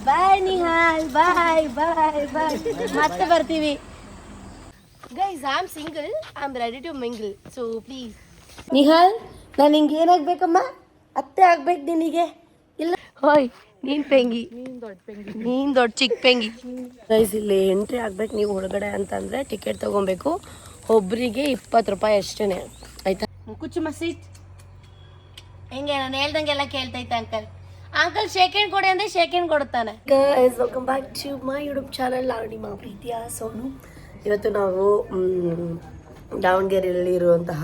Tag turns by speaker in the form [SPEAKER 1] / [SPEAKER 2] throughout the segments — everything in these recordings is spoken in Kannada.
[SPEAKER 1] ಬಾಯ್ ನಿಹಾಲ್, ಬಾಯ್ ಬಾಯ್ ಬಾಯ್. ಮತ್ತೆ ಬರ್ತೀವಿ. Guys, I am single, I am ready to mingle, so please. Nihal, ನಾನು ನಿಂಗೆ ಏನಾಗ್ಬೇಕಮ್ಮ? ಅತ್ತೆ ಆಗ್ಬೇಕು ನಿನಗೆ? ಇಲ್ಲ ಹೋಯ್, ನೀನ್ ಪೆಂಗಿ, ನೀನ್ ದೊಡ್ಡ ಚಿಕ್ಕ ಪೆಂಗಿ. ಗೈಸ್, ಇಲ್ಲಿ ಎಂಟ್ರಿ ಆಗ್ಬೇಕು ನೀವು ಹೊರಗಡೆ ಅಂತಂದ್ರೆ ಟಿಕೆಟ್ ತಗೊಬೇಕು. ಒಬ್ರಿಗೆ 20 ರೂಪಾಯಿ ಅಷ್ಟೇನೆ, ಆಯ್ತಾ? ಕುಚ್ಚು ಮಸೀಟ್ ಹೆಂಗೆ ನಾನು ಹೇಳ್ದಂಗೆಲ್ಲ ಕೇಳ್ತೈತೆ ಅಂಕಲ್. ಅಂಕಲ್ ಶೇಕ್ ಹ್ಯಾಂಡ್ ಕೊಡಿ ಅಂದ್ರೆ ಶೇಕ್ ಹ್ಯಾಂಡ್ ಕೊಡುತ್ತಾನೆ. Guys, welcome back to my YouTube channel. ನಾನು ನಿಮ್ಮ ಪ್ರೀತಿಯ ಸೋನು. ಇವತ್ತು ನಾವು ದಾವಣಗೆರೆಯಲ್ಲಿ ಇರುವಂತಹ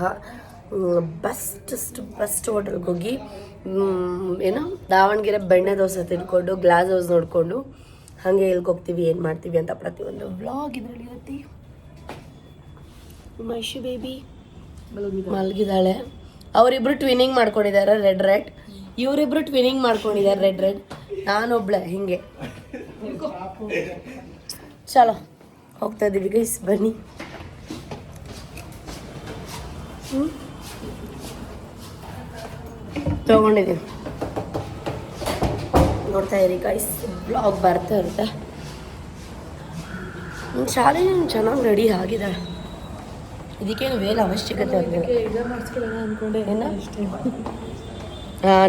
[SPEAKER 1] ಬೆಸ್ಟ್ ಹೋಟೆಲ್ಗೆ ಹೋಗಿ ಏನು ದಾವಣಗೆರೆ ಬೆಣ್ಣೆ ದೋಸೆ ತಿನ್ಕೊಂಡು ಗ್ಲಾಸ್ ಹೌಸ್ ನೋಡಿಕೊಂಡು ಹಾಗೆ ಎಲ್ಗೆ ಹೋಗ್ತೀವಿ, ಏನು ಮಾಡ್ತೀವಿ ಅಂತ ಪ್ರತಿಯೊಂದು ವ್ಲಾಗ್ ಇದರಲ್ಲಿ ಇರುತ್ತೆ. ಮೈಶು ಬೇಬಿ ಮಲಗಿದ್ದಾಳೆ. ಅವರಿಬ್ರು ಟ್ವಿನಿಂಗ್ ಮಾಡ್ಕೊಂಡಿದ್ದಾರೆ, ರೆಡ್. ಇವರಿಬ್ರು ಟ್ವಿನಿಂಗ್ ಮಾಡ್ಕೊಂಡಿದ್ದಾರೆ, ರೆಡ್. ನಾನೊಬ್ಳೆ ಹಿಂಗೆ. ಚಲೋ ಹೋಗ್ತಾ ಇದೀವಿ ಗೈಸ್, ಬನ್ನಿ. ತಗೊಂಡಿದ್ದೀವಿ, ನೋಡ್ತಾ ಇರಿ ಗೈಸ್, ಬ್ಲಾಗ್ ಬರ್ತಾ ಇರುತ್ತೆ. ಶಾಲೆ ಚೆನ್ನಾಗಿ ರೆಡಿ ಆಗಿದ್ದಾಳೆ, ಇದಕ್ಕೇನು ವೇಲ್ ಅವಶ್ಯಕತೆ ಆಗಲಿಲ್ಲ.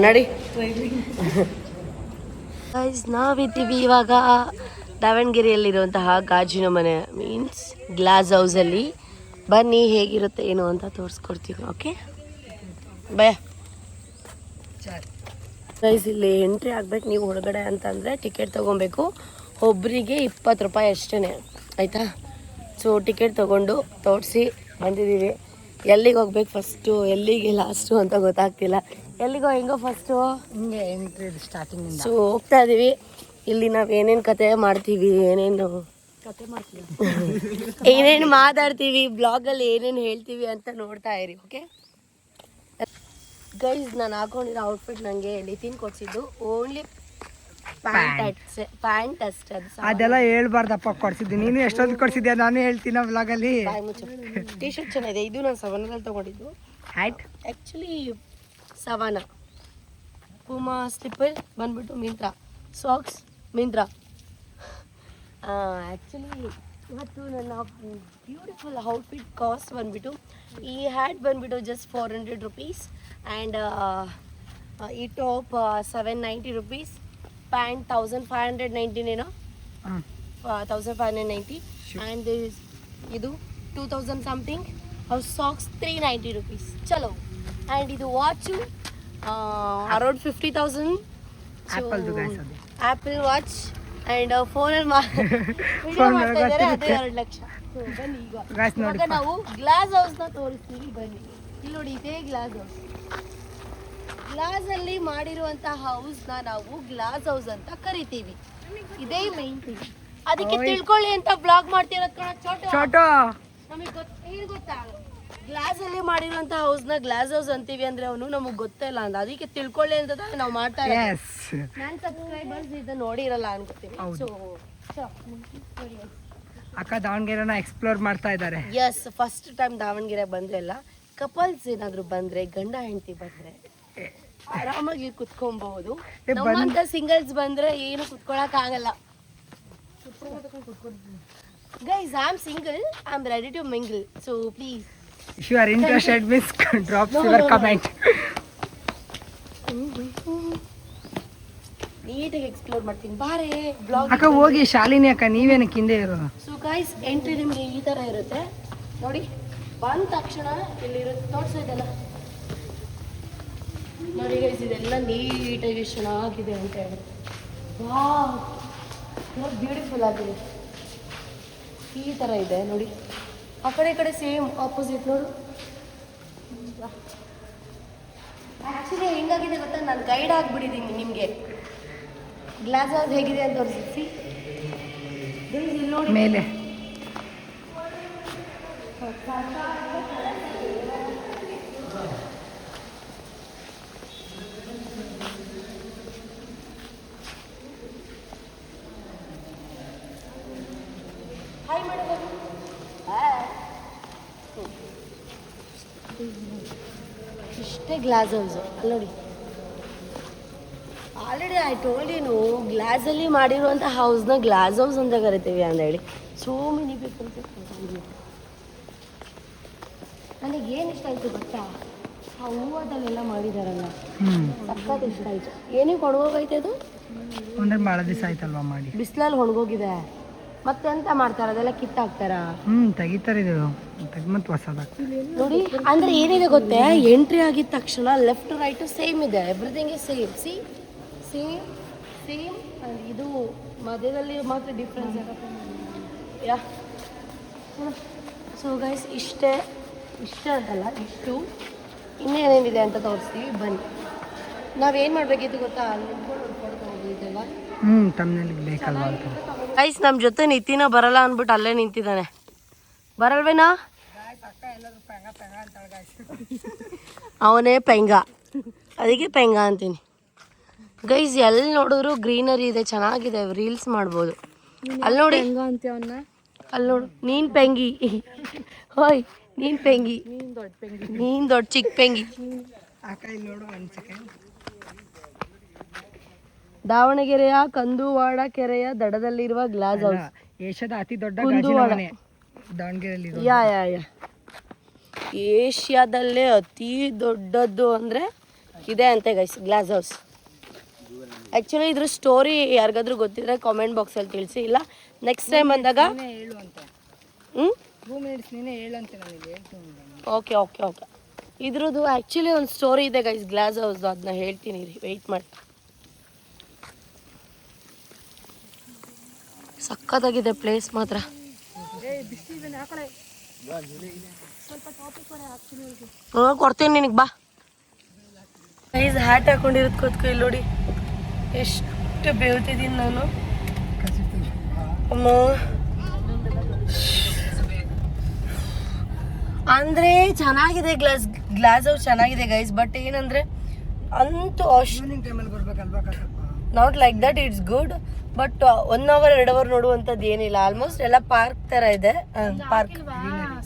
[SPEAKER 1] ನಡಿ ಗೈಸ್, ನಾವಿದ್ದೀವಿ ಇವಾಗ ದಾವಣಗೆರೆಯಲ್ಲಿರುವಂತಹ ಗಾಜಿನ ಮನೆ ಮೀನ್ಸ್ ಗ್ಲಾಸ್ ಹೌಸಲ್ಲಿ. ಬನ್ನಿ, ಹೇಗಿರುತ್ತೆ ಏನು ಅಂತ ತೋರಿಸ್ಕೊಡ್ತೀವಿ. ಓಕೆ ಬಯ ಗೈಸ್, ಇಲ್ಲಿ ಎಂಟ್ರಿ ಆಗ್ಬೇಕು ನೀವು ಹೊರಗಡೆ ಅಂತಂದರೆ ಟಿಕೆಟ್ ತೊಗೊಬೇಕು. ಒಬ್ಬರಿಗೆ 20 ರೂಪಾಯಿ ಅಷ್ಟೇ, ಆಯಿತಾ? ಸೊ ಟಿಕೆಟ್ ತೊಗೊಂಡು ತೋರಿಸಿ ಬಂದಿದ್ದೀವಿ. ಎಲ್ಲಿಗೆ ಹೋಗ್ಬೇಕು ಫಸ್ಟು, ಎಲ್ಲಿಗೆ ಲಾಸ್ಟು ಅಂತ ಗೊತ್ತಾಗ್ತಿಲ್ಲ. ಎಲ್ಲಿಗೋ ಹೆಂಗೋ ಫಸ್ಟು ಹಿಂಗೆ ಎಂಟ್ರಿ ಸ್ಟಾರ್ಟಿಂಗ್. ಸೊ ಹೋಗ್ತಾ ಇದ್ದೀವಿ. ಇಲ್ಲಿ ನಾವು ಏನೇನು ಕತೆ ಮಾಡ್ತೀವಿ, ಏನೇನು ಏನೇನು ಮಾತಾಡ್ತೀವಿ, ಬ್ಲಾಗಲ್ಲಿ ಏನೇನು ಹೇಳ್ತೀವಿ ಅಂತ ನೋಡ್ತಾ ಇರಿ. ಓಕೆ ಗೈಸ್, ನಾನು ಹಾಕೊಂಡಿರೋ ಔಟ್ಫಿಟ್ ನನಗೆ ನಿತಿನ್ ಕೊಡ್ಸಿದ್ದು. ಓನ್ಲಿ ಪ್ಯಾಂಟ್ ಅಷ್ಟೇ.
[SPEAKER 2] ಅದೆಲ್ಲ ಹೇಳ್ಬಾರ್ದಪ್ಪ, ಕೊಡ್ಸಿದ್ದು ನೀನು. ಎಷ್ಟೊಂದು ಕೊಡ್ಸಿದ್ಯಾ, ನಾನು ಹೇಳ್ತೀನಿ ವ್ಲಾಗಲ್ಲಿ.
[SPEAKER 1] ಟೀ ಶರ್ಟ್ ಚೆನ್ನಾಗಿದೆ, ಇದು ನಾನು ಸವನಲ್ಲಿ ತೊಗೊಂಡಿದ್ದು.
[SPEAKER 2] Hat
[SPEAKER 1] actually Savana. Puma slipper ಬಂದ್ಬಿಟ್ಟು ಮಿಂತ್ರಾ, ಸಾಕ್ಸ್ ಮಿಂತ್ರಾ. ಆ್ಯಕ್ಚುಲಿ ಇವತ್ತು ನನ್ನ ಬ್ಯೂಟಿಫುಲ್ ಔಟ್ಫಿಟ್ ಕಾಸ್ಟ್ ಬಂದ್ಬಿಟ್ಟು, ಈ ಹ್ಯಾಟ್ ಬಂದ್ಬಿಟ್ಟು ಜಸ್ಟ್ 400 rupees ಆ್ಯಂಡ್ ಈ ಟಾಪ್ 790 rupees, ಪ್ಯಾಂಟ್ 1590 ಏನೋ, 1590 ಆ್ಯಂಡ್ ಇದು 2000 ಸಮಥಿಂಗ್. ಅವ್ರ ಸಾಕ್ಸ್ 390 rupees. ಚಲೋ. ಆ್ಯಂಡ್ ಇದು watch around 50,000. Apple watch and ಫೋನಲ್ಲಿ ಮಾಡ್ತಾ ಇದ್ದಾರೆ, ಅದೇ 2 ಲಕ್ಷ. ಬನ್ನಿ ಇವಾಗ ನಾವು ಗ್ಲಾಸ್ ಹೌಸ್ನ ತೋರಿಸ್ತೀವಿ. ಬನ್ನಿ, ಇಲ್ಲಿ ನೋಡಿ, ಇದೇ ಗ್ಲಾಸ್ ಹೌಸ್. ಗ್ಲಾಸಲ್ಲಿ ಮಾಡಿರುವಂತಹ ಹೌಸ್ನ ನಾವು ಗ್ಲಾಸ್ ಹೌಸ್ ಅಂತ ಕರಿತೀವಿ. ಇದೇ ಮೈನ್ ಥಿಂಗ್. ಅದಕ್ಕೆ ತಿಳ್ಕೊಳ್ಳಿ ಅಂತ ಬ್ಲಾಗ್ ಮಾಡ್ತಿರೋದು ಕಣ ಚೋಟು. ನಮಗೆ ಗೊತ್ತಾ, ಗ್ಲಾಸ್ ಅಲ್ಲಿ ಮಾಡಿರುವಂತ ಹೌಸ್ನ ಗ್ಲಾಸ್ ಹೌಸ್ ಅಂತೀವಿ ಅಂದ್ರೆ ಅವನು ನಮಗೆ ಗೊತ್ತಿಲ್ಲ ಅಂತ, ಅದಕ್ಕೆ ತಿಳ್ಕೊಳ್ಳಿ ಅಂತ ನಾವು ಮಾಡ್ತಾ ಇದ್ದೀವಿ. ನನ್ನ ಸಬ್ಸ್ಕ್ರೈಬರ್ಸ್ ಇದನ್ನ ನೋಡಿರಲ್ಲ ಅನ್ಕೋತೀನಿ.
[SPEAKER 2] ಅಕ್ಕ ದಾವಣಗೆರೆನ ಎಕ್ಸ್ಪ್ಲೋರ್ ಮಾಡ್ತಾ ಇದ್ದಾರೆ.
[SPEAKER 1] ಎಸ್, ಫಸ್ಟ್ ಟೈಮ್ ದಾವಣಗೆರೆ ಬಂದ್ರೆಲ್ಲ ಕಪಲ್ಸ್ ಏನಾದ್ರು ಬಂದ್ರೆ, ಗಂಡ ಹೆಂಡತಿ ಬಂದ್ರೆ ಆರಾಮಾಗಿ ಕುತ್ಕೊಬಹುದು. ನಮ್ಮಂತ ಸಿಂಗಲ್ಸ್ ಬಂದ್ರೆ ಏನು ಕುತ್ಕೊಳಕ್ ಆಗಲ್ಲ. Guys, I am single, I am ready to mingle, so please.
[SPEAKER 2] If you are interested, please drop your comment.
[SPEAKER 1] ನೀಟಾಗಿ ಎಕ್ಸ್ಪ್ಲೋರ್ ಮಾಡ್ತೀನಿ ಬಾರೆ ಬ್ಲಾಗ್.
[SPEAKER 2] ಅಕ್ಕ ಹೋಗಿ, ಶಾಲಿನಿ ಅಕ್ಕ ನೀವೇನಕ್ಕೆ ಹಿಂದೆ ಇರೋ.
[SPEAKER 1] ಸೊ ಗೈಸ್, ಎಂಟ್ರಿ ನಿಮಗೆ ಈ ಥರ ಇರುತ್ತೆ ನೋಡಿ. ಬಂದ ತಕ್ಷಣ ಇಲ್ಲಿ ಇರುತ್ತೆ, ತೋರಿಸೋದಲ್ಲ ನೋಡಿ ಗೈಸ್, ಇದೆಲ್ಲ ನೀಟಾಗಿ ಚೆನ್ನಾಗಿದೆ ಅಂತ ಹೇಳಿ. ವಾವ್, ಬ್ಯೂಟಿಫುಲ್ ಆಗಿದೆ. ಈ ಥರ ಇದೆ ನೋಡಿ. ಆ ಕಡೆ ಈ ಕಡೆ ಸೇಮ್ ಆಪೋಸಿಟ್ ನೋಡು. ಆ್ಯಕ್ಚುಲಿ ಹೆಂಗಾಗಿದೆ ಗೊತ್ತಾ, ನಾನು ಗೈಡ್ ಆಗಿಬಿಟ್ಟಿದ್ದೀನಿ ನಿಮಗೆ. ಗ್ಲಾಸ್ ಹೌಸ್ ಹೇಗಿದೆ ಅಂತ ತೋರಿಸಿ. ಇಲ್ಲಿ ನೋಡಿ
[SPEAKER 2] ಮೇಲೆ
[SPEAKER 1] ಹಾಯ್ ಮಾಡೋದು. ಇಷ್ಟೇ ಗ್ಲಾಸ್ ಹೌಸು ಅಲ್ಲಿ ನೋಡಿ. ಆಲ್ರೆಡಿ ಆಲ್ರೆಡಿ ಐ ಟೋಲ್ಡ್ ಏನು ಗ್ಲಾಸಲ್ಲಿ ಮಾಡಿರುವಂಥ ಹೌಸ್ನ ಗ್ಲಾಸ್ ಹೌಸ್ ಅಂತ ಕರಿತೀವಿ ಅಂದೇಳಿ. So many people's. ನನಗೆ ಏನು ಇಷ್ಟ ಆಯಿತು ಗೊತ್ತಾ, ಆ ಹೂವದಲ್ಲೆಲ್ಲ ಮಾಡಿದಾರಲ್ಲ, ಸಖತ್ ಇಷ್ಟ ಆಯಿತು. ಏನಕ್ಕೆ ಒಣಗೋಗೈತೆ ಅದು?
[SPEAKER 2] ಅಂದ್ರೆ ಭಾಳ ದಿವಸ ಆಯ್ತಲ್ವಾ ಮಾಡಿ.
[SPEAKER 1] ಬಿಸಿಲಲ್ಲಿ ಒಣಗೋಗಿದೆ. ಮತ್ತೆ ಎಂತ ಮಾಡ್ತಾರೆ, ಅದೆಲ್ಲ ಕಿತ್ತಾಕ್ತಾರ?
[SPEAKER 2] ತೆಗಿತಾರೆ ಇದು ತೆಗ್ಮತ್ ಹೊಸದ
[SPEAKER 1] ನೋಡಿ. ಅಂದ್ರೆ ಏನಿದೆ ಗೊತ್ತೇ, ಎಂಟ್ರಿ ಆಗಿದ ತಕ್ಷಣ ಲೆಫ್ಟ್ ರೈಟ್ ಸೇಮ್ ಇದೆ, everything is same. Same same. ಇದು ಮಧ್ಯದಲ್ಲಿ ಮಾತ್ರ ಡಿಫ್ರೆನ್ಸ್ ಯಾ. ಸೊ ಗೈಸ್ ಇಷ್ಟೇ ಅಂತಲ್ಲ, ಇಷ್ಟು ಇನ್ನೇನೇನಿದೆ ಅಂತ ತೋರಿಸ್ತೀವಿ ಬನ್ನಿ. ನಾವೇನು ಮಾಡಬೇಕಿತ್ತು ಗೊತ್ತಾ, ಅಲ್ಲಿ ನಿಂತ್ಕೊಂಡು ಒಂದು ಫೋಟೋ ತೊಗೊಂಡಿದ್ದಲ್ವ.
[SPEAKER 2] ತಮ್ಮನೇಲಿ ಬೇಕಲ್ವಾ ಅಂತ.
[SPEAKER 1] ಗೈಸ್ ನಮ್ಮ ಜೊತೆ ನಿತಿನ ಬರಲ್ಲ ಅಂದ್ಬಿಟ್ಟು ಅಲ್ಲೇ ನಿಂತಿದ್ದಾನೆ. ಬರಲ್ವೇನಾ? ಅವನೇ ಪೆಂಗ, ಅದಕ್ಕೆ ಪೆಂಗ ಅಂತೀನಿ. ಗೈಸ್ ಎಲ್ಲಿ ನೋಡಿದ್ರು ಗ್ರೀನರಿ ಇದೆ, ಚೆನ್ನಾಗಿದೆ, ರೀಲ್ಸ್ ಮಾಡ್ಬೋದು. ಅಲ್ಲಿ ನೋಡಿ, ಅಲ್ಲಿ ನೋಡು, ನೀನು ಪೆಂಗಿ. ಹೋಯ್ ನೀನು ಪೆಂಗಿ, ನೀನು ದೊಡ್ಡ ಚಿಕ್ಕ ಪೆಂಗಿ. ದಾವಣಗೆರೆಯ ಕಂದುವಾಡ ಕೆರೆಯ ದಡದಲ್ಲಿರುವ ಗ್ಲಾಸ್ ಹೌಸ್,
[SPEAKER 2] ಏಷ್ಯಾದ ಅತಿ ದೊಡ್ಡ ಗಾಜಿನ ಮನೆ ದಾವಣಗೆರೆಯಲ್ಲಿ.
[SPEAKER 1] ಯಾ ಏಷ್ಯಾದಲ್ಲೇ ಅತಿ ದೊಡ್ಡದ್ದು ಅಂದರೆ ಇದೆ ಅಂತೆ ಗೈಸ್, ಗ್ಲಾಸ್ ಹೌಸ್. ಆ್ಯಕ್ಚುಲಿ ಇದ್ರ ಸ್ಟೋರಿ ಯಾರಿಗಾದ್ರೂ ಗೊತ್ತಿದ್ರೆ ಕಾಮೆಂಟ್ ಬಾಕ್ಸಲ್ಲಿ ತಿಳಿಸಿ. ಇಲ್ಲ ನೆಕ್ಸ್ಟ್ ಟೈಮ್ ಬಂದಾಗ ಓಕೆ. ಇದ್ರದ್ದು ಆ್ಯಕ್ಚುಲಿ ಒಂದು ಸ್ಟೋರಿ ಇದೆ ಗೈಸ್ ಗ್ಲಾಸ್ ಹೌಸ್ದು, ಅದನ್ನ ಹೇಳ್ತೀನಿ ರೀ, ವೆಯ್ಟ್ ಮಾಡಿ. ಸಕ್ಕತ್ತಾಗಿದೆ ಪ್ಲೇಸ್ ಮಾತ್ರ. ಕೊಡ್ತೀನಿ ನಿನಗೆ, ಬಾ. ಗೈಸ್ ಹ್ಯಾಟ್ ಹಾಕೊಂಡಿರೋದು ಕೂತ್ಕೊ, ಇಲ್ಲಿ ನೋಡಿ ಎಷ್ಟು ಬೇವ್ತಿದ್ದೀನಿ ನಾನು. ಅಮ್ಮ ಅಂದರೆ ಚೆನ್ನಾಗಿದೆ ಗ್ಲಾಸ್ ಹೌಸ್ ಚೆನ್ನಾಗಿದೆ ಗೈಸ್. ಬಟ್ ಏನಂದರೆ ಅಂತೂ not like that it's good. But 1 hour 2 hour ನೋಡುವಂಥದ್ದು ಏನಿಲ್ಲ. ಆಲ್ಮೋಸ್ಟ್ ಎಲ್ಲ ಪಾರ್ಕ್ ಥರ ಇದೆ. ಪಾರ್ಕ್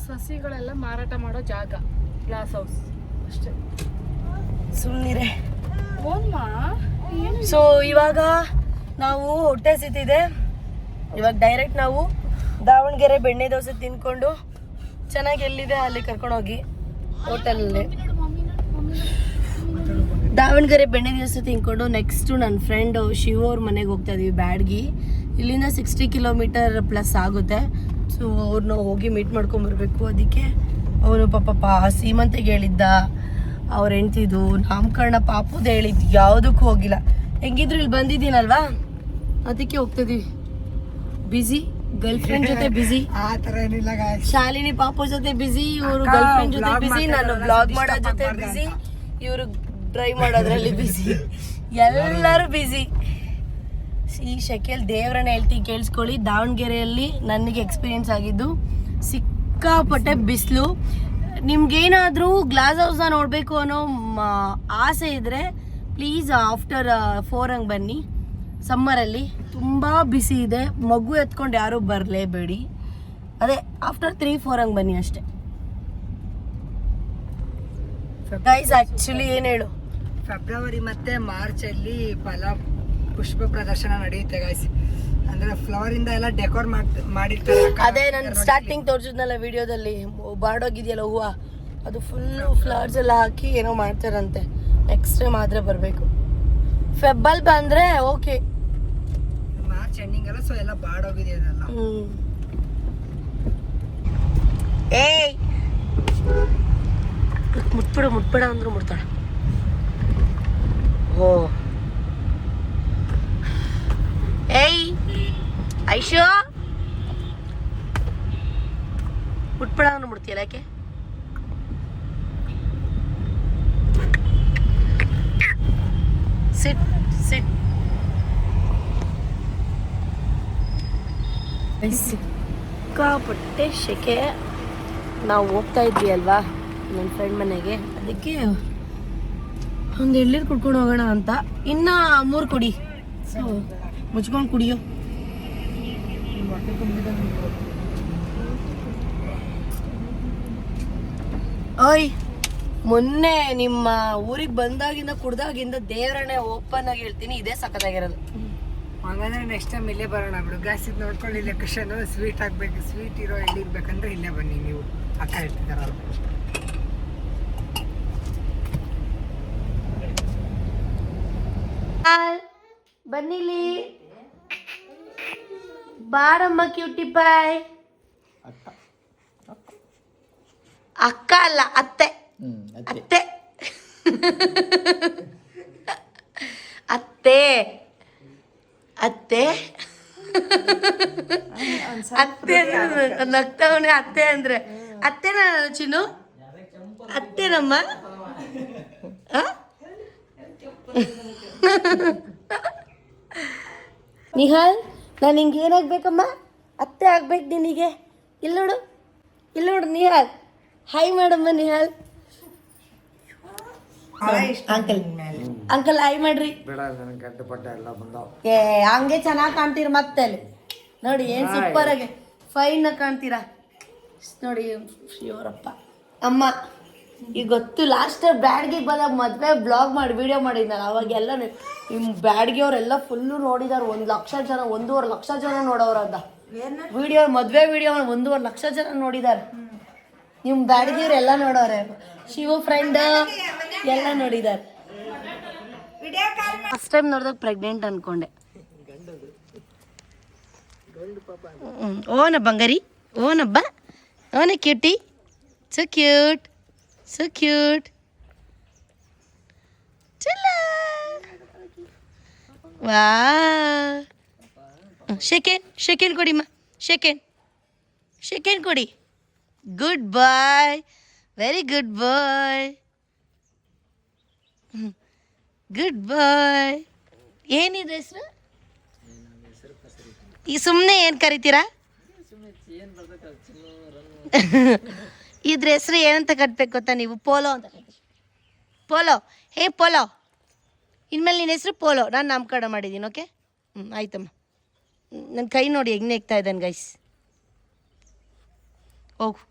[SPEAKER 2] ಸಸಿಗಳೆಲ್ಲ ಮಾರಾಟ ಮಾಡೋ ಜಾಗ ಗ್ಲಾಸ್ ಹೌಸ್ ಅಷ್ಟೇ.
[SPEAKER 1] ಸುಮ್ಮನಿರೆ. ಸೊ ಇವಾಗ ನಾವು ಹೊಟ್ಟೆ ಸಿತ್ತಿದೆ. ಇವಾಗ ಡೈರೆಕ್ಟ್ ನಾವು ದಾವಣಗೆರೆ ಬೆಣ್ಣೆ ದೋಸೆ ತಿನ್ಕೊಂಡು ಚೆನ್ನಾಗಿ ಎಲ್ಲಿದೆ ಅಲ್ಲಿ ಕರ್ಕೊಂಡೋಗಿ ಹೋಟೆಲಲ್ಲಿ ದಾವಣಗೆರೆ ಬೆಣ್ಣೆ ದೋಸೆ ತಿನ್ಕೊಂಡು ನೆಕ್ಸ್ಟು ನನ್ನ ಫ್ರೆಂಡ್ ಶಿವ ಅವ್ರ ಮನೆಗೆ ಹೋಗ್ತಾ ಇದೀವಿ ಬ್ಯಾಡ್ಗಿ. ಇಲ್ಲಿಂದ 60 ಕಿಲೋಮೀಟರ್ ಪ್ಲಸ್ ಆಗುತ್ತೆ. ಸೊ ಅವ್ರನ್ನ ಹೋಗಿ ಮೀಟ್ ಮಾಡ್ಕೊಂಬರ್ಬೇಕು. ಅದಕ್ಕೆ ಅವನು ಪಾಪ ಸೀಮಂತೆಗೆ ಹೇಳಿದ್ದ, ಅವ್ರ ಹೆಂಡ್ತಿದ್ದು ನಾಮಕರಣ ಪಾಪುದು ಹೇಳಿದ್ದು, ಯಾವುದಕ್ಕೂ ಹೋಗಿಲ್ಲ. ಹೆಂಗಿದ್ರು ಇಲ್ಲಿ ಬಂದಿದ್ದೀನಲ್ವಾ, ಅದಕ್ಕೆ ಹೋಗ್ತಿದೀವಿ. ಬ್ಯುಸಿ, ಗರ್ಲ್ ಫ್ರೆಂಡ್ ಜೊತೆ ಬ್ಯುಸಿ, ಶಾಲಿನಿ ಪಾಪು ಜೊತೆ ಬ್ಯುಸಿ, ಇವರು ಗರ್ಲ್ ಫ್ರೆಂಡ್ ಜೊತೆ ಬ್ಯುಸಿ, ನಾನು ಬ್ಲಾಗ್ ಮಾಡೋ ಜೊತೆ ಬ್ಯುಸಿ, ಇವರು ಡ್ರೈ ಮಾಡೋದ್ರಲ್ಲಿ ಬ್ಯುಸಿ, ಎಲ್ಲರೂ ಬ್ಯುಸಿ. ಈ ಶೆಕೆಲ್ ದೇವ್ರನ್ನ ಹೇಳ್ತೀನಿ ಕೇಳಿಸ್ಕೊಳ್ಳಿ. ದಾವಣಗೆರೆಯಲ್ಲಿ ನನಗೆ ಎಕ್ಸ್ಪೀರಿಯನ್ಸ್ ಆಗಿದ್ದು ಸಿಕ್ಕಾಪಟ್ಟೆ ಬಿಸಿಲು. ನಿಮ್ಗೇನಾದರೂ ಗ್ಲಾಸ್ ಹೌಸ್ನ ನೋಡಬೇಕು ಅನ್ನೋ ಆಸೆ ಇದ್ದರೆ ಪ್ಲೀಸ್ ಆಫ್ಟರ್ 4 ಹಂಗೆ ಬನ್ನಿ. ಸಮ್ಮರಲ್ಲಿ ತುಂಬ ಬಿಸಿ ಇದೆ, ಮಗು ಎತ್ಕೊಂಡು ಯಾರೂ ಬರಲೇಬೇಡಿ. ಅದೇ ಆಫ್ಟರ್ 3-4 ಹಂಗೆ ಬನ್ನಿ ಅಷ್ಟೇ ಗೈಸ್. ಆ್ಯಕ್ಚುಲಿ ಏನು ಹೇಳು,
[SPEAKER 2] ಫೆಬ್ರವರಿ ಮತ್ತು ಮಾರ್ಚಲ್ಲಿ ಪುಷ್ಪ ಪ್ರದರ್ಶನ ನಡೆಯುತ್ತೆ ಗೈಸ್. ಅಂದರೆ ಫ್ಲವರಿಂದ ಎಲ್ಲ ಡೆಕೋರ್ ಮಾಡಿರ್ತಾರೆ.
[SPEAKER 1] ಅದೇ ನಾನು ಸ್ಟಾರ್ಟಿಂಗ್ ತೋರಿಸಿದ್ನಲ್ಲ ವಿಡಿಯೋದಲ್ಲಿ, ಬಾಡೋಗಿದೆಯಲ್ಲ ಹೂವು, ಅದು ಫುಲ್ಲು ಫ್ಲವರ್ಸ್ ಎಲ್ಲ ಹಾಕಿ ಏನೋ ಮಾಡ್ತಾರಂತೆ. ನೆಕ್ಸ್ಟ್ ಟೈಮ್ ಆದರೆ ಬರಬೇಕು. ಫೆಬ್ಬಲ್ ಬಂದರೆ ಓಕೆ,
[SPEAKER 2] ಮಾರ್ಚ್ ಎಂಡಿಂಗ್ ಅಲ್ಲ, ಸೊ ಎಲ್ಲ ಬಾಡೋಗಿದೆ ಅದೆಲ್ಲ.
[SPEAKER 1] ಏಯ್ ಮುಟ್ಬೇಡ ಅಂದ್ರು ಮುಟ್ತಾಳೆ. ಓ ಏಯ್ ಐಶೋ, ಮುಟ್ಬೇಡ ಅಂದ್ರು ಮುಡ್ತೀಯಲ್ಲ ಯಾಕೆ? ಸಿಟ್ ಸಿಕ್ಕಾಪಟ್ಟೆ ಶೆಕೆ. ನಾವು ಹೋಗ್ತಾ ಇದ್ವಿ ಅಲ್ವಾ ನನ್ನ ಫ್ರೆಂಡ್ ಮನೆಗೆ, ಅದಕ್ಕೆ ಒಂದು ಎಳ್ಳೀರು ಕುಡ್ಕೊಂಡು ಹೋಗೋಣ ಅಂತ. ಇನ್ನ 3 ಕುಡಿ, ಮುಚ್ಕೊಂಡು ಕುಡಿಯೋ. ಓಯ್ ಮೊನ್ನೆ ನಿಮ್ಮ ಊರಿಗೆ ಬಂದಾಗಿಂದ ಕುಡ್ದಾಗಿಂದ ದೇವರನ್ನೇ ಓಪನ್ ಆಗಿ ಹೇಳ್ತೀನಿ, ಇದೇ ಸಖತ್ತಾಗಿರೋದು.
[SPEAKER 2] ಹಂಗಂದ್ರೆ ನೆಕ್ಸ್ಟ್ ಟೈಮ್ ಇಲ್ಲೇ ಬರೋಣ ಬಿಡು. ಗ್ಯಾಸ್ ಇದು ನೋಡ್ಕೊಂಡು ಇಲ್ಲೇ ಕ್ವಶನ್ ಸ್ವೀಟ್ ಆಗ್ಬೇಕು, ಸ್ವೀಟ್ ಇರೋ ಎಲ್ಲಿರ್ಬೇಕಂದ್ರೆ ಇಲ್ಲೇ ಬನ್ನಿ ನೀವು, ಅಕ್ಕ ಹೇಳ್ತಿದಾರಲ್ಲ.
[SPEAKER 1] ಬನ್ನಿಲಿ ಬಾರಮ್ಮ ಕ್ಯೂಟಿ ಬಾಯ್. ಅಕ್ಕ ಅಲ್ಲ ಅತ್ತೆ, ಅತ್ತೆ ಅತ್ತೆ ಅತ್ತೆ ಅತ್ತೆ ನಗ್ತವನೆ. ಅತ್ತೆ ಅಂದ್ರೆ ಅತ್ತೆನ ಚಿನ್ನು, ಅತ್ತೆನಮ್ಮ. ನಿಹಾಲ್, ನಾನು ಹಿಂಗೆ ಏನಾಗ್ಬೇಕಮ್ಮ? ಅತ್ತೆ ಆಗ್ಬೇಕು ನಿನಗೆ. ಇಲ್ಲಿ ನೋಡು, ಇಲ್ಲಿ ನೋಡು ನಿಹಾಲ್, ಹಾಯ್ ಮಾಡಮ್ಮ ನಿಹಾಲ್. ಅಂಕಲ್ ಅಂಕಲ್ ಹಾಯ್ ಮಾಡ್ರಿ. ಏ ಹಂಗೆ ಚೆನ್ನಾಗಿ ಕಾಣ್ತೀರ ಮತ್ತೆ ಅಲ್ಲಿ ನೋಡಿ, ಏನ್ ಸೂಪರ್ ಆಗಿ ಫೈನ್ ಕಾಣ್ತೀರಾ ನೋಡಿ. ಶಿವರಪ್ಪ ಅಮ್ಮ ಈಗ ಗೊತ್ತು, ಲಾಸ್ಟ್ ಬ್ಯಾಡ್ಗೆ ಬಂದಾಗ ಮದುವೆ ಬ್ಲಾಗ್ ಮಾಡಿ ವಿಡಿಯೋ ಮಾಡಿದ್ನಲ್ಲ, ಅವಾಗೆಲ್ಲ ನಿಮ್ಮ ಬ್ಯಾಡ್ಗೆ ಅವರೆಲ್ಲ ಫುಲ್ಲು ನೋಡಿದಾರೆ. 1 ಲಕ್ಷ ಜನ, 1.5 ಲಕ್ಷ ಜನ ನೋಡೋರದ ವಿಡಿಯೋ, ಮದುವೆ ವಿಡಿಯೋ 1.5 ಲಕ್ಷ ಜನ ನೋಡಿದ್ದಾರೆ. ನಿಮ್ಮ ಬ್ಯಾಡ್ಗೆಯವ್ರು ಎಲ್ಲ ನೋಡೋರೆ, ಶಿವ ಫ್ರೆಂಡ್ ಎಲ್ಲ ನೋಡಿದ್ದಾರೆ. ಫಸ್ಟ್ ಟೈಮ್ ನೋಡಿದಾಗ ಪ್ರೆಗ್ನೆಂಟ್ ಅನ್ಕೊಂಡೆ. ಓನ ಬಂಗಾರಿ, ಓನಬ್ಬ, ಓನ cutie, so cute, so cute. ಚಲ ವಾ, ಶೆಕೆಂಡ್ ಕೊಡಿಮ್ಮ, ಶೆಕೆಂಡ್ ಕೊಡಿ. Good boy, very good boy, good boy. ಏನಿದೆ ಹೆಸರು? ಈ ಸುಮ್ಮನೆ ಏನು ಕರಿತೀರಾ? ಇದ್ರ ಹೆಸರು ಏನಂತ ಕಟ್ಬೇಕು ಗೊತ್ತಾ ನೀವು? ಪೋಲೋ ಅಂತ ಕಟ್ತೀವಿ. ಪೋಲೋ, ಹೇ ಪೋಲೋ. ಇನ್ಮೇಲೆ ನಿನ್ನ ಹೆಸರು ಪೋಲೋ, ನಾನು ನಾಮಕರಣ ಮಾಡಿದ್ದೀನಿ. ಓಕೆ, ಆಯ್ತಮ್ಮ. ನನ್ನ ಕೈ ನೋಡಿ ಹೆಂಗೆ ನೆಗ್ತಾ ಇದ್ದಾನೆ ಗೈಸ್. ಹೋಗು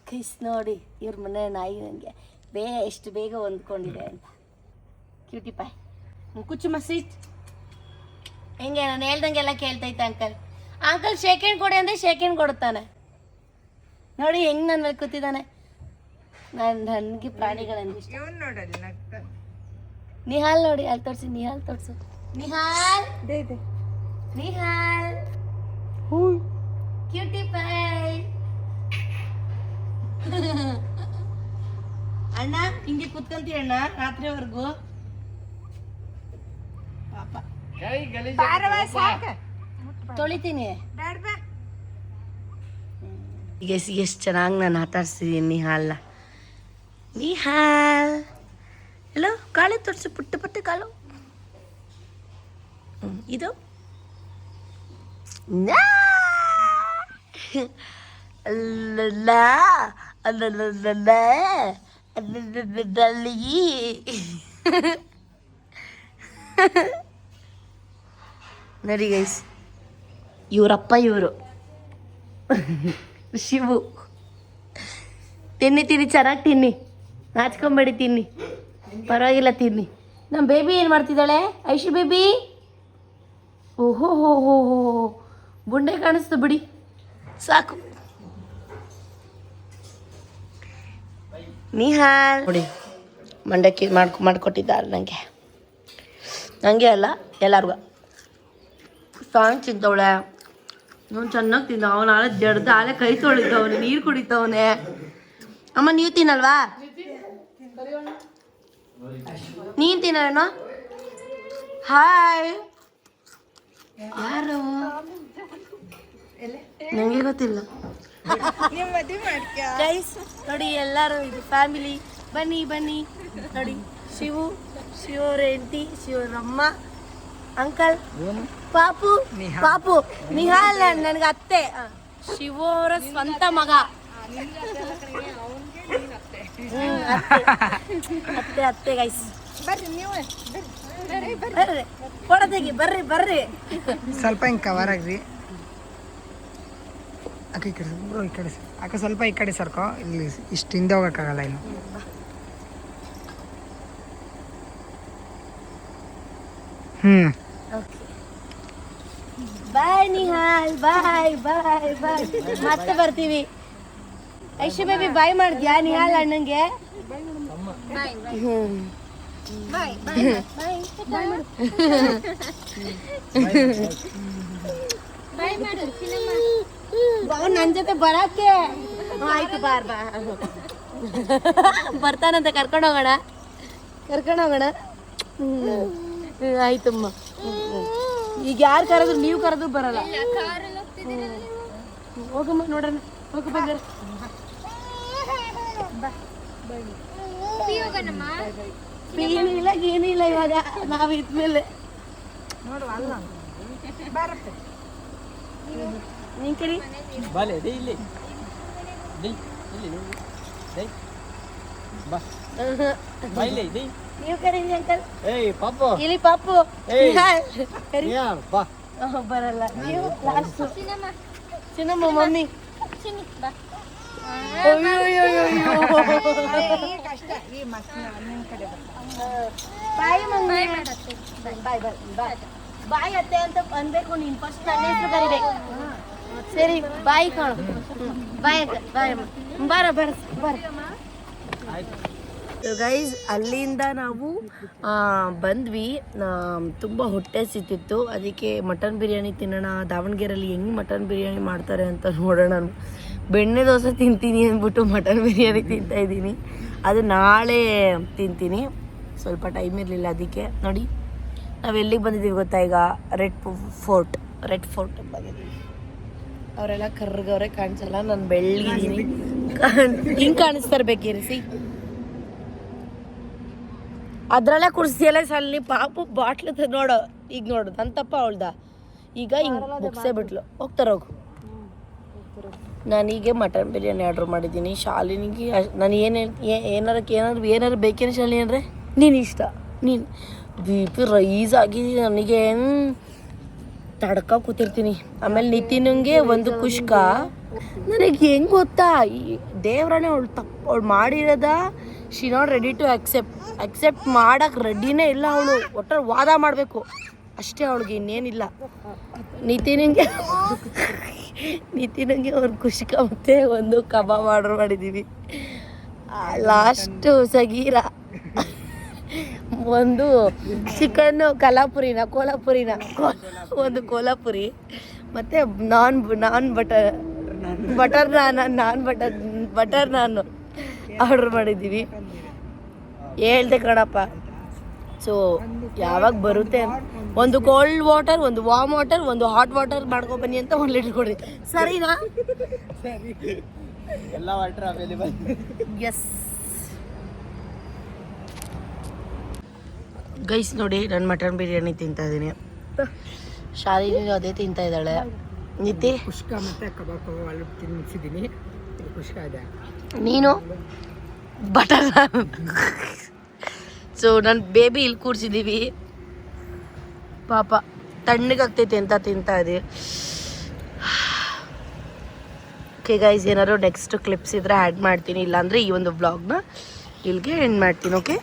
[SPEAKER 1] ಗೈಸ್, ನೋಡಿ ಇವ್ರ ಮನೆ ನಾಯಿ ನನಗೆ ಎಷ್ಟು ಬೇಗ ಹೊಂದ್ಕೊಂಡಿದೆ ಅಂತ. ಕ್ಯೂಟಿ ಪಾಯ್, ಕುಚ್ಚು ಸೀಟ್ ಹೆಂಗೆ ನಾನು ಹೇಳ್ದಂಗೆಲ್ಲ ಕೇಳ್ತೈತೆ ಅಂಕಲ್. ಅಂಕಲ್ ಶೇಕೆಂಡ್ ಕೊಡಿ ಅಂದರೆ ಶೇಕೆಂಡ್ ಕೊಡುತ್ತಾನೆ. ನೋಡಿ ಹೆಂಗೆ ನನ್ನ ಮೇಲೆ ಕೂತಿದ್ದಾನೆ. ನನಗೆ ಪ್ರಾಣಿಗಳಂದ್ರೆ ಇಷ್ಟ. ನಿಹಾಲ್ ನೋಡಿ, ಅಲ್ಲಿ ತೋರಿಸಿ, ನಿಹಾಲ್ ತೋರಿಸು. ನಿಹಾಲ್, ನಿಹಾಲ್, ಕ್ಯೂಟಿ ಪಾಯ್. ಅಣ್ಣ ಹಿಂಗೆ ಕುತ್ಕೊಂತೀಯ ಅಣ್ಣ ರಾತ್ರಿವರೆಗೂ? ಪಾಪ ತೊಳಿತೀನಿ. ಈಗ ಎಷ್ಟು ಚೆನ್ನಾಗಿ ನಾನು ಆಟ ಆಡ್ಸಿದ್ದೀನಿ ನಿಹಾಲ್ನ. ನಿಹಾಲ್ ಎಲ್ಲೋ ಕಾಲು ತೋರಿಸು, ಪುಟ್ಟ ಪುಟ್ಟ ಕಾಲು. ಇದು ಅಲ್ಲ ಅಲ್ಲ ನೋಡಿ ಗೈಸ್, ಇವರಪ್ಪ ಇವರು ಶಿವು. ತಿನ್ನಿ ಚೆನ್ನಾಗಿ ತಿನ್ನಿ, ನಾಚ್ಕೊಂಬೇಡಿ, ತಿನ್ನಿ ಪರವಾಗಿಲ್ಲ, ತಿನ್ನಿ. ನಮ್ಮ ಬೇಬಿ ಏನು ಮಾಡ್ತಿದ್ದಾಳೆ? ಐಶು ಬೇಬಿ. ಓಹೋ ಹೋ ಹೋ ಹೋ, ಬುಂಡೆ ಕಾಣಿಸ್ತು ಬಿಡಿ, ಸಾಕು. ನಿಹಾಲ್ ನೋಡಿ, ಮಂಡಕ್ಕಿ ಮಾಡ್ಕೊಟ್ಟಿದ್ದಾರೆ ನನಗೆ ಅಲ್ಲ ಎಲ್ಲರಿಗೂ. ಸಾಂಗ್ ತಿಂತವಳೆ, ಅವ್ನು ಚೆನ್ನಾಗಿ ತಿಂದ. ಅವನು ನಾಳೆ ಜಡ್ದ ಆಲೆ ಕೈ ತೊಳಿತವನೆ, ನೀರು ಕುಡಿತವನೆ. ಅಮ್ಮ ನೀವು ತಿನ್ನಲ್ವಾ? ನೀನು ತಿನ್ನೋಣ. ಹಾಯ್, ಯಾರು ನನಗೆ ಗೊತ್ತಿಲ್ಲ. ಗೈಸ್ ನೋಡಿ, ಎಲ್ಲರೂ ಇದು ಫ್ಯಾಮಿಲಿ. ಬನ್ನಿ ಬನ್ನಿ ನೋಡಿ, ಶಿವರ ಹೆಂಡತಿ, ಶಿವರಮ್ಮ, ಅಂಕಲ್, ಪಾಪು ನಿಹಾಲ್ ನನಗೆ ಅತ್ತೆ, ಶಿವರ ಸ್ವಂತ ಮಗ. ಅತ್ತೆ ಗೈಸ್, ಬರ್ರಿ ಫೋಟೋ ತೆಗಿ, ಬರ್ರಿ
[SPEAKER 2] ಸ್ವಲ್ಪ ಹಿಂಗೆ ಕವರ್ ಆಗ್ರಿ. ಈ ಕಡೆ ಬ್ರೋ ಈ ಕಡೆ ಅಕ್ಕ ಸ್ವಲ್ಪ ಈ ಕಡೆ ಸರ್ಕೋ, ಇಲ್ಲಿ ಇಷ್ಟು ಹಿಂದೆ ಹೋಗೋಕ್ಕಾಗಲ್ಲ ಇನ್ನು.
[SPEAKER 1] ಬಾಯ್ ನಿಹಾಲ್, ಬಾಯ್ ಬಾಯ್ ಬಾಯ್. ಮತ್ತೆ ಬರ್ತೀವಿ. ಐಶು ಬೇಬಿ ಬಾಯ್ ಮಾಡಿದ್ಯಾ ನಿಹಾಲ್ ಅಣ್ಣಂಗೆ? ನನ್ ಜೊತೆ ಬರಕ್ಕೆ ಆಯ್ತು, ಬಾರ್ ಬಾ ಬರ್ತಾನಂತ ಕರ್ಕೊಂಡು ಹೋಗೋಣ. ಆಯ್ತಮ್ಮ. ಈಗ ಯಾರು ಕರೆದ್ರು, ನೀವು ಕರೆದ್ರು ಬರಲ್ಲ. ಹೋಗಮ್ಮ ನೋಡೋಣ, ಹೋಗ ಬಂಗಾರ. ಏನಿಲ್ಲ ಏನಿಲ್ಲ, ಇವಾಗ ನಾವು ಇದ್ಮೇಲೆ ನೀನ್ ಕರಿ ನೀವು ಕರೀರಿ ಅಂಕಲ್. ಇಲ್ಲಿ ಪಾಪು ಬರಲ್ಲ. ನೀವು ಲಾಸ್ಟ್ ಚಿನ್ನಮ್ಮ ಮಮ್ಮಿ. ಬಾಯ್ ಮಮ್ಮಿ, ಬಾಯ್ ಬಾಯ್ ಬಾಯ್ ಬಾಯ್ ಅತ್ತೆ ಅಂತ ಅನ್ಬೇಕು ನೀನ್. ಫಸ್ಟ್ ನನ್ನ ಹೆಸರು ಕರಿಬೇಕು. ಸರಿ ಬಾಯ್ ಕಾಣು. ಬಾಯ್ ಅಕ್ಕ, ಬಾಯ್ ಅಮ್ಮ. ಬಾರ ಬರ ಬರ. ಗೈಸ್ ಅಲ್ಲಿಂದ ನಾವು ಬಂದ್ವಿ. ತುಂಬ ಹೊಟ್ಟೆ ಸಿಕ್ತಿತ್ತು, ಅದಕ್ಕೆ ಮಟನ್ ಬಿರಿಯಾನಿ ತಿನ್ನೋಣ. ದಾವಣಗೆರೆಯಲ್ಲಿ ಹೆಂಗೆ ಮಟನ್ ಬಿರಿಯಾನಿ ಮಾಡ್ತಾರೆ ಅಂತ ನೋಡೋಣ. ಬೆಣ್ಣೆ ದೋಸೆ ತಿಂತೀನಿ ಅಂದ್ಬಿಟ್ಟು ಮಟನ್ ಬಿರಿಯಾನಿ ತಿಂತಾಯಿದ್ದೀನಿ. ಅದು ನಾಳೆ ತಿಂತೀನಿ, ಸ್ವಲ್ಪ ಟೈಮ್ ಇರಲಿಲ್ಲ ಅದಕ್ಕೆ. ನೋಡಿ ನಾವು ಎಲ್ಲಿಗೆ ಬಂದಿದ್ದೀವಿ ಗೊತ್ತಾ? ಈಗ ರೆಡ್ ಫೋರ್ಟ್ ಬಂದಿದ್ದೀವಿ. ಅವರೆಲ್ಲ ಕರ್ಗವ್ರೆ, ಕಾಣಿಸಲ್ಲ. ನಾನು ಬೆಳ್ಳಗಿದ್ದೀನಿ, ಹಿಂಗೆ ಕಾಣಿಸ್ತಾರೆ ಬೇಕಿರಿಸಿ. ಅದ್ರಲ್ಲೇ ಕುಡಿಸ್ತಿಯಲ್ಲ ಸಲ್ಲಿ ಪಾಪು ಬಾಟ್ಲು ನೋಡು. ಈಗ ನೋಡು ನನ್ನ ತಪ್ಪ ಅವಳ್ದ. ಈಗ ಹಿಂಗೆ ಮುಗಿಸೇ ಬಿಟ್ಲು. ಹೋಗು. ನಾನೀಗ ಮಟನ್ ಬಿರಿಯಾನಿ ಆರ್ಡ್ರ್ ಮಾಡಿದ್ದೀನಿ. ಶಾಲಿನಿಗೆ ನಾನು ಏನಾರು ಬೇಕೇನು ಶಾಲಿನಿ ಅಂದರೆ ನೀನು ಇಷ್ಟ. ನೀನು ಬಿ ಪಿ ರೈಸ್ ಆಗಿದೆ ನನಗೆ, ತಡ್ಕ ಕೂತಿರ್ತೀನಿ. ಆಮೇಲೆ ನಿತಿನ್ಗೆ ಒಂದು ಕುಷ್ಕ. ನನಗೆ ಹೆಂಗೆ ಗೊತ್ತಾ, ಈ ದೇವ್ರನೇ ಅವಳು ಮಾಡಿರೋದ. She not ready to accept ಮಾಡೋಕ್ಕೆ ರೆಡಿನೇ ಇಲ್ಲ ಅವಳು. ಒಟ್ಟು ವಾದ ಮಾಡಬೇಕು ಅಷ್ಟೇ ಅವಳಿಗೆ, ಇನ್ನೇನಿಲ್ಲ. ನಿತಿನ್ಗೆ ಒಂದು ಕುಷ್ಕ ಮತ್ತು ಒಂದು ಕಬಾಬ್ ಆರ್ಡ್ರ್ ಮಾಡಿದ್ದೀವಿ. ಲಾಸ್ಟು ಸಗೀರ ಒಂದು ಚಿಕನ್ನು ಕೋಲಾಪುರಿನ ಒಂದು ಕೋಲಾಪುರಿ ಮತ್ತು ಬಟರ್ ನಾನ್ ಆರ್ಡ್ರ್ ಮಾಡಿದ್ದೀವಿ. ಹೇಳ್ದೆ ಕಣಪ್ಪ. ಸೊ ಯಾವಾಗ ಬರುತ್ತೆ, ಒಂದು ಕೋಲ್ಡ್ ವಾಟರ್, ಒಂದು ವಾರ್ಮ್ ವಾಟರ್, ಒಂದು ಹಾಟ್ ವಾಟರ್ ಮಾಡ್ಕೊಬನ್ನಿ ಅಂತ 1 ಲೀಟ್ರ್ ಕೊಡಿ. ಸರಿನಾ?
[SPEAKER 3] ಎಲ್ಲ ವಾಟರ್ ಅವೈಲೇಬಲ್.
[SPEAKER 1] ಎಸ್ ಗೈಸ್ ನೋಡಿ, ನಾನು ಮಟನ್ ಬಿರಿಯಾನಿ ತಿಂತಾಯಿದ್ದೀನಿ. ಶಾಲಿನಿ ಅದೇ ತಿಂತಾ ಇದ್ದಾಳೆ. ನಿತಿ
[SPEAKER 2] ಕುಷ್ಕ ಮತ್ತು ಕಬಾಬ್ ತಿನ್ನಿಸಿದ್ದೀನಿ. ಕುಷ್ಕ ಇದೆ,
[SPEAKER 1] ನೀನು ಬಟರ್. ಸೊ ನನ್ನ ಬೇಬಿ ಇಲ್ಲಿ ಕೂರಿಸಿದ್ದೀವಿ. ಪಾಪ ತಣ್ಣಗಾಗ್ತೈತೆ ಅಂತ ತಿಂತಾ ಇದ್ದೀವಿ. ಓಕೆ ಗೈಸ್, ಏನಾದ್ರು ನೆಕ್ಸ್ಟ್ ಕ್ಲಿಪ್ಸ್ ಇದ್ದರೆ ಆ್ಯಡ್ ಮಾಡ್ತೀನಿ, ಇಲ್ಲಾಂದರೆ ಈ ಒಂದು ವ್ಲಾಗ್ನ ಇಲ್ಲಿಗೆ ಎಂಡ್ ಮಾಡ್ತೀನಿ. ಓಕೆ.